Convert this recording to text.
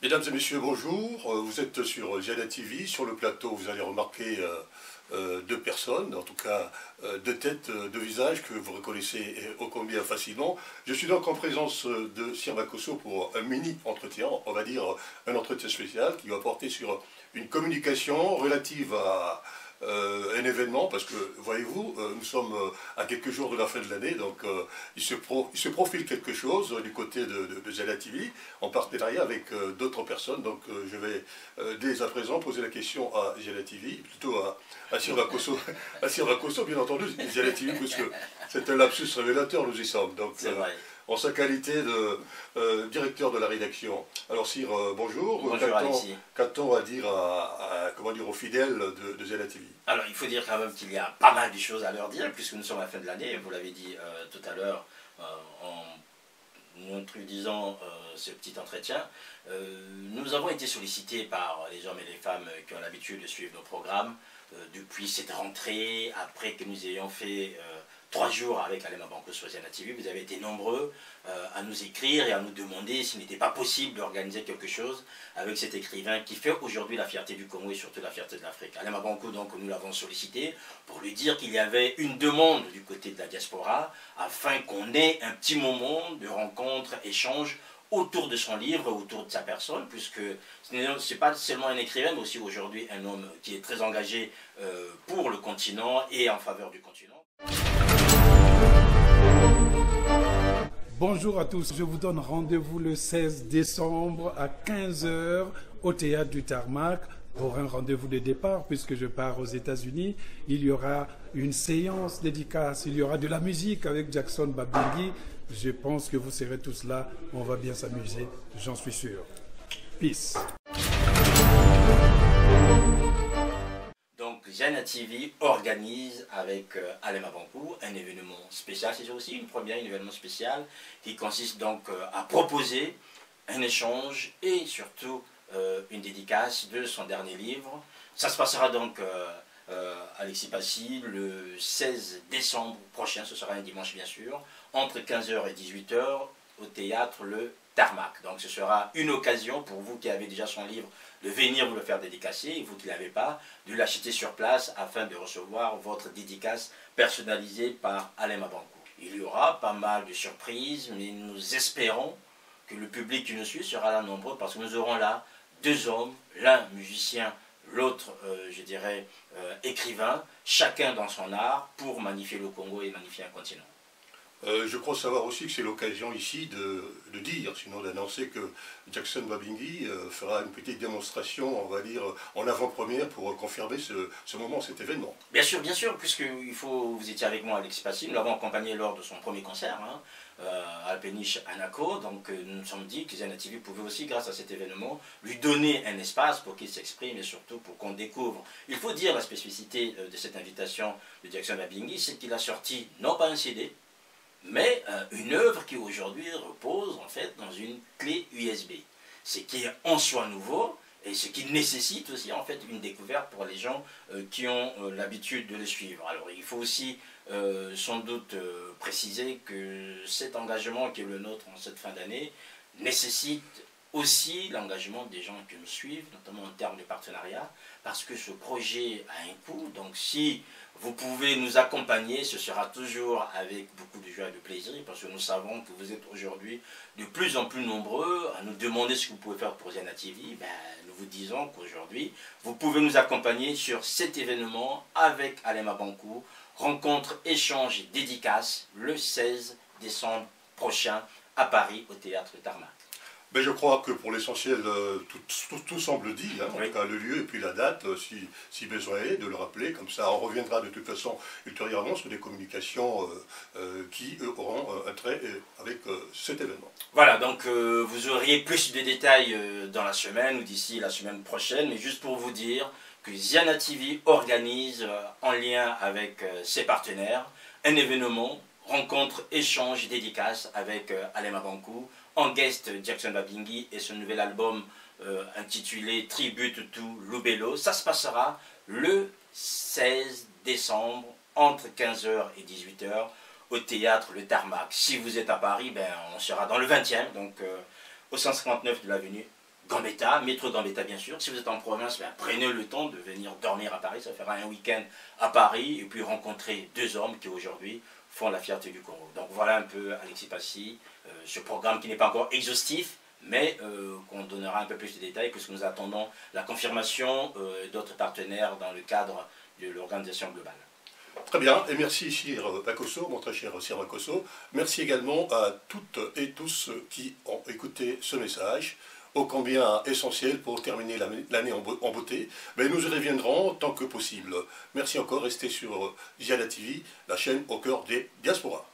Mesdames et messieurs, bonjour. Vous êtes sur Ziana TV. Sur le plateau, vous allez remarquer deux personnes, en tout cas deux têtes, deux visages que vous reconnaissez ô combien facilement. Je suis donc en présence de Sir Bakosso pour un mini-entretien, on va dire un entretien spécial qui va porter sur une communication relative à un événement, parce que, voyez-vous, nous sommes à quelques jours de la fin de l'année, donc il se profile quelque chose du côté de Ziana TV, en partenariat avec d'autres personnes. Donc je vais dès à présent poser la question à Ziana TV, plutôt à Sir Bakosso, bien entendu, Ziana TV, parce que c'est un lapsus révélateur, nous y sommes. Donc, en sa qualité de directeur de la rédaction. Alors Sir, bonjour. Bonjour Alexis. Qu'a-t-on à dire comment dire, aux fidèles de Ziana TV? Alors il faut dire quand même qu'il y a pas mal de choses à leur dire, puisque nous sommes à la fin de l'année, vous l'avez dit tout à l'heure en introduisant ce petit entretien. Nous avons été sollicités par les hommes et les femmes qui ont l'habitude de suivre nos programmes depuis cette rentrée, après que nous ayons fait 3 jours avec Alema Banco sur Ziana TV. Vous avez été nombreux à nous écrire et à nous demander s'il n'était pas possible d'organiser quelque chose avec cet écrivain qui fait aujourd'hui la fierté du Congo et surtout la fierté de l'Afrique. Alema Banco, donc, nous l'avons sollicité pour lui dire qu'il y avait une demande du côté de la diaspora afin qu'on ait un petit moment de rencontre, échange autour de son livre, autour de sa personne, puisque ce n'est pas seulement un écrivain, mais aussi aujourd'hui un homme qui est très engagé pour le continent et en faveur du continent. Bonjour à tous, je vous donne rendez-vous le 16 décembre à 15 h au Théâtre du Tarmac pour un rendez-vous de départ puisque je pars aux États-Unis. Il y aura une séance dédicace, il y aura de la musique avec Jackson Babingi. Je pense que vous serez tous là, on va bien s'amuser, j'en suis sûr. Peace. Donc Ziana TV organise avec Alema Banco un événement spécial, c'est aussi une première, un événement spécial qui consiste donc à proposer un échange et surtout une dédicace de son dernier livre. Ça se passera donc Alexis Passy le 16 décembre prochain, ce sera un dimanche bien sûr, entre 15 h et 18 h au théâtre Le Tarmac. Donc ce sera une occasion pour vous qui avez déjà son livre de venir vous le faire dédicacer, et vous qui ne l'avez pas, de l'acheter sur place afin de recevoir votre dédicace personnalisée par Alema Banco. Il y aura pas mal de surprises, mais nous espérons que le public qui nous suit sera là nombreux parce que nous aurons là deux hommes, l'un musicien, l'autre, je dirais, écrivain, chacun dans son art pour magnifier le Congo et magnifier un continent. Je crois savoir aussi que c'est l'occasion ici de dire, sinon d'annoncer que Jackson Babingi fera une petite démonstration, on va dire, en avant-première pour confirmer ce moment, cet événement. Bien sûr, puisque vous étiez avec moi, Alexis Passy, nous l'avons accompagné lors de son premier concert, à la péniche Anaco, donc nous nous sommes dit que Ziana TV pouvait aussi, grâce à cet événement, lui donner un espace pour qu'il s'exprime et surtout pour qu'on découvre. Il faut dire la spécificité de cette invitation de Jackson Babingi, c'est qu'il a sorti non pas un CD, mais une œuvre qui aujourd'hui repose en fait dans une clé USB. Ce qui est en soi nouveau et ce qui nécessite aussi en fait une découverte pour les gens qui ont l'habitude de le suivre. Alors il faut aussi sans doute préciser que cet engagement qui est le nôtre en cette fin d'année nécessite aussi l'engagement des gens qui nous suivent, notamment en termes de partenariat, parce que ce projet a un coût. Donc si vous pouvez nous accompagner, ce sera toujours avec beaucoup de joie et de plaisir, parce que nous savons que vous êtes aujourd'hui de plus en plus nombreux à nous demander ce que vous pouvez faire pour Ziana TV. Nous vous disons qu'aujourd'hui, vous pouvez nous accompagner sur cet événement avec Alema Banco, rencontre, échange et dédicace le 16 décembre prochain à Paris au Théâtre Tarmac. Mais je crois que pour l'essentiel, tout semble dit, en tout cas le lieu et puis la date, si besoin est, de le rappeler, comme ça on reviendra de toute façon ultérieurement sur des communications qui auront un trait avec cet événement. Voilà, donc vous auriez plus de détails dans la semaine ou d'ici la semaine prochaine, mais juste pour vous dire que Ziana TV organise en lien avec ses partenaires un événement, rencontre, échange, dédicace avec Alema Banco, en guest Jackson Babingi et son nouvel album intitulé Tribute to Lubelo. Ça se passera le 16 décembre entre 15 h et 18 h au théâtre Le Tarmac. Si vous êtes à Paris, on sera dans le 20e, donc au 159 de l'avenue Gambetta, métro Gambetta bien sûr. Si vous êtes en province, ben, prenez le temps de venir dormir à Paris. Ça fera un week-end à Paris et puis rencontrer deux hommes qui aujourd'hui font la fierté du Congo. Donc voilà un peu Alexis Passy, ce programme qui n'est pas encore exhaustif, mais qu'on donnera un peu plus de détails puisque nous attendons la confirmation d'autres partenaires dans le cadre de l'organisation globale. Très bien, et merci Sir Makosso, mon très cher Sir Makosso. Merci également à toutes et tous qui ont écouté ce message, ô combien essentiel pour terminer l'année en beauté. Mais nous y reviendrons tant que possible. Merci encore, restez sur Ziala TV, la chaîne au cœur des diasporas.